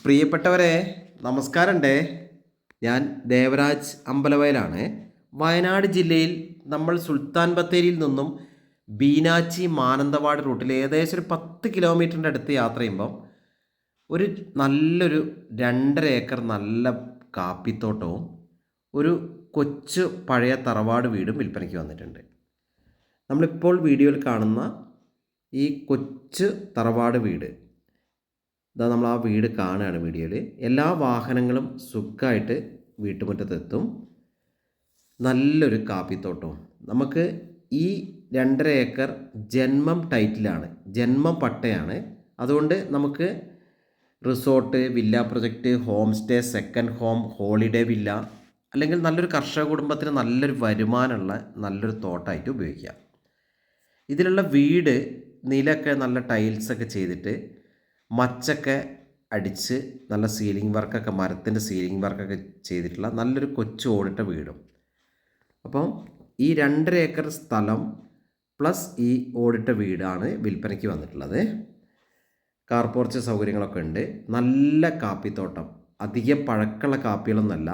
പ്രിയപ്പെട്ടവരെ, നമസ്കാരമുണ്ടേ. ഞാൻ ദേവരാജ് അമ്പലവയലാണ്. വയനാട് ജില്ലയിൽ നമ്മൾ സുൽത്താൻ ബത്തേരിയിൽ നിന്നും ബീനാച്ചി മാനന്തവാടി റൂട്ടിൽ ഏകദേശം ഒരു 10 കിലോമീറ്ററിൻ്റെ അടുത്ത് യാത്ര ചെയ്യുമ്പം ഒരു നല്ലൊരു 2.5 ഏക്കർ നല്ല കാപ്പിത്തോട്ടവും ഒരു കൊച്ചു പഴയ തറവാട് വീടും വിൽപ്പനയ്ക്ക് വന്നിട്ടുണ്ട്. നമ്മളിപ്പോൾ വീഡിയോയിൽ കാണുന്ന ഈ കൊച്ചു തറവാട് വീട്, ഇതാ നമ്മൾ ആ വീട് കാണുകയാണ്. വീഡിയോയിൽ എല്ലാ വാഹനങ്ങളും സുഖമായിട്ട് വീട്ടുമുറ്റത്തെത്തും. നല്ലൊരു കാപ്പിത്തോട്ടവും. നമുക്ക് ഈ 2.5 ഏക്കർ ജന്മം ടൈറ്റിലാണ്, ജന്മം പട്ടയാണ്. അതുകൊണ്ട് നമുക്ക് resort, villa project, home stay, second home, holiday villa, അല്ലെങ്കിൽ നല്ലൊരു കർഷക കുടുംബത്തിന് നല്ലൊരു വരുമാനമുള്ള നല്ലൊരു തോട്ടമായിട്ട് ഉപയോഗിക്കാം. ഇതിലുള്ള വീട് നിലമൊക്കെ നല്ല ടൈൽസൊക്കെ ചെയ്തിട്ട് മച്ചൊക്കെ അടിച്ച് നല്ല സീലിംഗ് വർക്കൊക്കെ, മരത്തിൻ്റെ സീലിംഗ് വർക്കൊക്കെ ചെയ്തിട്ടുള്ള നല്ലൊരു കൊച്ചു ഓടിട്ട വീടും. അപ്പം ഈ 2.5 ഏക്കർ സ്ഥലം പ്ലസ് ഈ ഓടിട്ട വീടാണ് വിൽപ്പനയ്ക്ക് വന്നിട്ടുള്ളത്. കാർ പോർച്ച് സൗകര്യങ്ങളൊക്കെ ഉണ്ട്. നല്ല കാപ്പിത്തോട്ടം, അധികം പഴക്കമുള്ള കാപ്പികളൊന്നുമല്ല,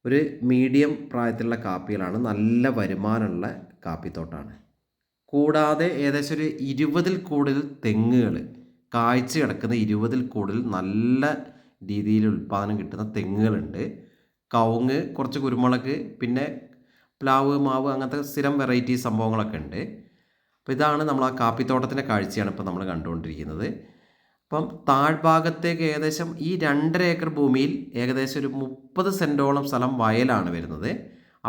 ഒരു മീഡിയം പ്രായത്തിലുള്ള കാപ്പികളാണ്. നല്ല വരുമാനമുള്ള കാപ്പിത്തോട്ടമാണ്. കൂടാതെ ഏകദേശം ഒരു 20-ൽ കൂടുതൽ തെങ്ങുകൾ, കായ്ച്ച് കിടക്കുന്ന 20-ൽ കൂടുതൽ നല്ല രീതിയിൽ ഉൽപ്പാദനം കിട്ടുന്ന തെങ്ങുകളുണ്ട്. കവുങ്ങ്, കുറച്ച് കുരുമുളക്, പിന്നെ പ്ലാവ്, മാവ്, അങ്ങനത്തെ സ്ഥിരം വെറൈറ്റി സംഭവങ്ങളൊക്കെ ഉണ്ട്. അപ്പോൾ ഇതാണ് നമ്മൾ ആ കാപ്പിത്തോട്ടത്തിൻ്റെ കാഴ്ചയാണ് ഇപ്പോൾ നമ്മൾ കണ്ടുകൊണ്ടിരിക്കുന്നത്. അപ്പം താഴ്ഭാഗത്തേക്ക് ഏകദേശം ഈ 2.5 ഏക്കർ ഭൂമിയിൽ ഏകദേശം ഒരു 30 സെൻറ്റോളം സ്ഥലം വയലാണ് വരുന്നത്.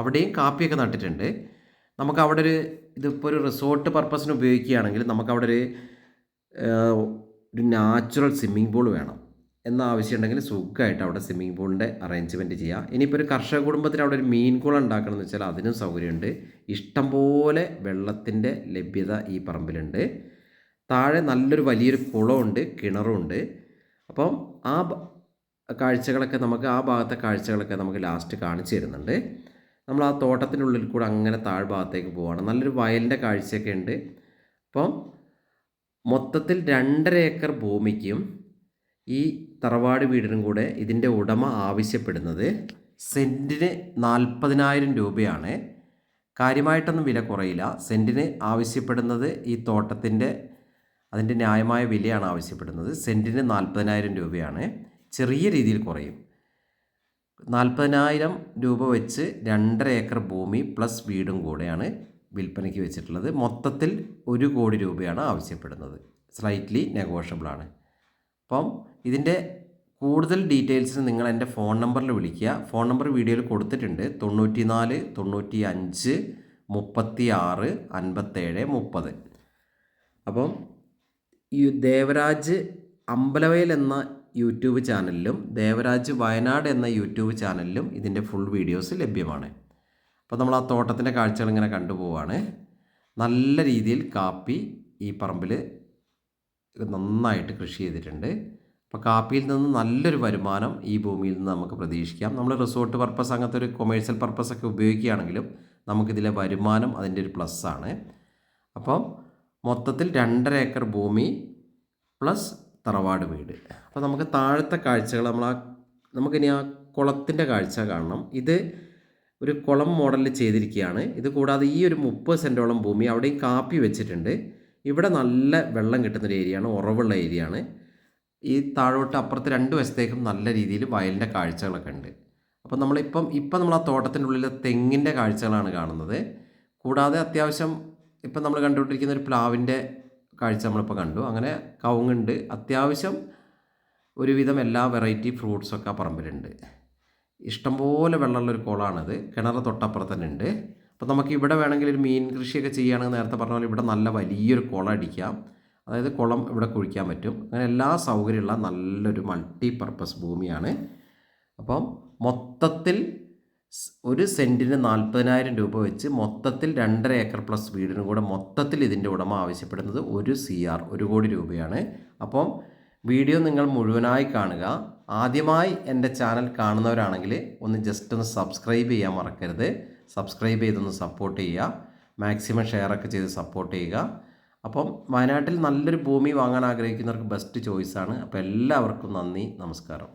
അവിടെയും കാപ്പിയൊക്കെ നട്ടിട്ടുണ്ട്. നമുക്കവിടെ ഇതിപ്പോൾ ഒരു റിസോർട്ട് പർപ്പസിന് ഉപയോഗിക്കുകയാണെങ്കിൽ നമുക്കവിടെ ഒരു നാച്ചുറൽ സ്വിമ്മിംഗ് പൂൾ വേണം എന്ന ആവശ്യമുണ്ടെങ്കിൽ സുഖമായിട്ട് അവിടെ സ്വിമ്മിംഗ് പൂളിൻ്റെ അറേഞ്ച്മെൻറ്റ് ചെയ്യാം. ഇനിയിപ്പോൾ ഒരു കർഷക കുടുംബത്തിന് അവിടെ ഒരു മീൻ കുളം ഉണ്ടാക്കണമെന്ന് വെച്ചാൽ അതിനും സൗകര്യമുണ്ട്. ഇഷ്ടംപോലെ വെള്ളത്തിൻ്റെ ലഭ്യത ഈ പറമ്പിലുണ്ട്. താഴെ നല്ലൊരു വലിയൊരു കുളമുണ്ട്, കിണറുണ്ട്. അപ്പം ആ കാഴ്ചകളൊക്കെ നമുക്ക്, ആ ഭാഗത്തെ കാഴ്ചകളൊക്കെ നമുക്ക് ലാസ്റ്റ് കാണിച്ചു തരുന്നുണ്ട്. നമ്മൾ ആ തോട്ടത്തിനുള്ളിൽ കൂടെ അങ്ങനെ താഴ്ഭാഗത്തേക്ക് പോവുകയാണ്. നല്ലൊരു വയലിൻ്റെ കാഴ്ചയൊക്കെ ഉണ്ട്. അപ്പം മൊത്തത്തിൽ 2.5 ഏക്കർ ഭൂമിക്കും ഈ തറവാട് വീടിനും കൂടെ ഇതിൻ്റെ ഉടമ ആവശ്യപ്പെടുന്നത് സെൻറ്റിന് 40,000 രൂപയാണ്. കാര്യമായിട്ടൊന്നും വില കുറയില്ല. സെൻറ്റിന് ആവശ്യപ്പെടുന്നത് ഈ തോട്ടത്തിൻ്റെ അതിൻ്റെ ന്യായമായ വിലയാണ് ആവശ്യപ്പെടുന്നത്. സെൻറ്റിന് 40,000 രൂപയാണ്. ചെറിയ രീതിയിൽ കുറയും. 40,000 രൂപ വെച്ച് 2.5 ഏക്കർ ഭൂമി പ്ലസ് വീടും കൂടെയാണ് വിൽപ്പനയ്ക്ക് വെച്ചിട്ടുള്ളത്. മൊത്തത്തിൽ 1 കോടി രൂപയാണ് ആവശ്യപ്പെടുന്നത്. സ്ലൈറ്റ്ലി നെഗോഷ്യബിളാണ്. അപ്പം ഇതിൻ്റെ കൂടുതൽ ഡീറ്റെയിൽസിന് നിങ്ങൾ എൻ്റെ ഫോൺ നമ്പറിൽ വിളിക്കുക. ഫോൺ നമ്പർ വീഡിയോയിൽ കൊടുത്തിട്ടുണ്ട്. 94 95 36 57 30. അപ്പം ഈ ദേവരാജ് അമ്പലവയൽ എന്ന യൂട്യൂബ് ചാനലിലും ദേവരാജ് വയനാട് എന്ന യൂട്യൂബ് ചാനലിലും ഇതിൻ്റെ ഫുൾ വീഡിയോസ് ലഭ്യമാണ്. അപ്പോൾ നമ്മൾ ആ തോട്ടത്തിൻ്റെ കാഴ്ചകൾ ഇങ്ങനെ കണ്ടുപോവാണ്. നല്ല രീതിയിൽ കാപ്പി ഈ പറമ്പിൽ നന്നായിട്ട് കൃഷി ചെയ്തിട്ടുണ്ട്. അപ്പോൾ കാപ്പിയിൽ നിന്ന് നല്ലൊരു വരുമാനം ഈ ഭൂമിയിൽ നിന്ന് നമുക്ക് പ്രതീക്ഷിക്കാം. നമ്മൾ റിസോർട്ട് പർപ്പസ്, അങ്ങനത്തെ ഒരു കൊമേഴ്സ്യൽ പർപ്പസൊക്കെ ഉപയോഗിക്കുകയാണെങ്കിലും നമുക്കിതിലെ വരുമാനം അതിൻ്റെ ഒരു പ്ലസ്സാണ്. അപ്പം മൊത്തത്തിൽ 2.5 ഏക്കർ ഭൂമി പ്ലസ് തറവാട് വീട്. അപ്പോൾ നമുക്ക് താഴത്തെ കാഴ്ചകൾ നമുക്കിനി ആ കുളത്തിൻ്റെ കാഴ്ച കാണണം. ഇത് ഒരു കുളം മോഡലിൽ ചെയ്തിരിക്കുകയാണ്. ഇത് കൂടാതെ ഈ ഒരു 30 സെൻറ്റോളം ഭൂമി അവിടെയും കാപ്പി വെച്ചിട്ടുണ്ട്. ഇവിടെ നല്ല വെള്ളം കിട്ടുന്നൊരു ഏരിയയാണ്, ഉറവുള്ള ഏരിയയാണ്. ഈ താഴോട്ട് അപ്പുറത്ത് 2 വശത്തേക്കും നല്ല രീതിയിൽ വയലിൻ്റെ കാഴ്ചകളൊക്കെ ഉണ്ട്. അപ്പോൾ ഇപ്പം നമ്മൾ ആ തോട്ടത്തിൻ്റെ ഉള്ളിലെ തെങ്ങിൻ്റെ കാഴ്ചകളാണ് കാണുന്നത്. കൂടാതെ അത്യാവശ്യം ഇപ്പം നമ്മൾ കണ്ടുകൊണ്ടിരിക്കുന്ന ഒരു പ്ലാവിൻ്റെ കാഴ്ച നമ്മളിപ്പോൾ കണ്ടു. അങ്ങനെ കവുങ്ങുണ്ട്. അത്യാവശ്യം ഒരുവിധം എല്ലാ വെറൈറ്റി ഫ്രൂട്ട്സൊക്കെ ആ പറമ്പിലുണ്ട്. ഇഷ്ടംപോലെ വെള്ളമുള്ളൊരു കുളമാണിത്. കിണർ തൊട്ടപ്പുറത്ത് തന്നെ ഉണ്ട്. അപ്പോൾ നമുക്ക് ഇവിടെ വേണമെങ്കിൽ ഒരു മീൻ കൃഷിയൊക്കെ ചെയ്യുകയാണെങ്കിൽ നേരത്തെ പറഞ്ഞ പോലെ ഇവിടെ നല്ല വലിയൊരു കുളം അടിക്കാം. അതായത് കുളം ഇവിടെ കുഴിക്കാൻ പറ്റും. അങ്ങനെ എല്ലാ സൗകര്യമുള്ള നല്ലൊരു മൾട്ടി പർപ്പസ് ഭൂമിയാണ്. അപ്പം മൊത്തത്തിൽ ഒരു സെൻറ്റിന് 40,000 രൂപ വെച്ച് മൊത്തത്തിൽ 2.5 ഏക്കർ പ്ലസ് വീടിനും കൂടെ മൊത്തത്തിൽ ഇതിൻ്റെ ഉടമ ആവശ്യപ്പെടുന്നത് 1 കോടി രൂപയാണ്. അപ്പം വീഡിയോ നിങ്ങൾ മുഴുവനായി കാണുക. ആദ്യമായി എൻ്റെ ചാനൽ കാണുന്നവരാണെങ്കിൽ ജസ്റ്റ് ഒന്ന് സബ്സ്ക്രൈബ് ചെയ്യാൻ മറക്കരുത്. സബ്സ്ക്രൈബ് ചെയ്തൊന്ന് സപ്പോർട്ട് ചെയ്യുക. മാക്സിമം ഷെയറൊക്കെ ചെയ്ത് സപ്പോർട്ട് ചെയ്യുക. അപ്പം വയനാട്ടിൽ നല്ലൊരു ഭൂമി വാങ്ങാൻ ആഗ്രഹിക്കുന്നവർക്ക് ബെസ്റ്റ് ചോയ്സാണ്. അപ്പോൾ എല്ലാവർക്കും നന്ദി, നമസ്കാരം.